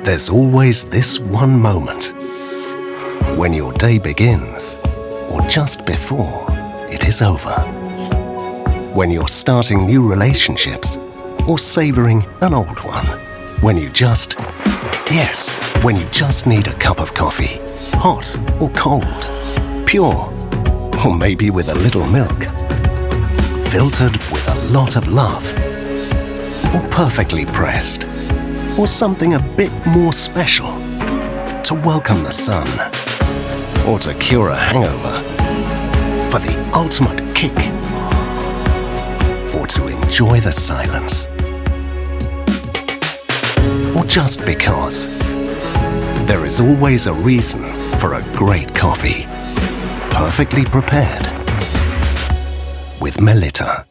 There's always this one moment when your day begins, or just before it is over. When you're starting new relationships, or savoring an old one. When you just need a cup of coffee, hot or cold, pure, or maybe with a little milk, filtered with a lot of love, or perfectly pressed, or something a bit more special, to welcome the sun, or to cure a hangover, for the ultimate kick, or to enjoy the silence, or just because. There is always a reason for a great coffee, perfectly prepared with Melitta.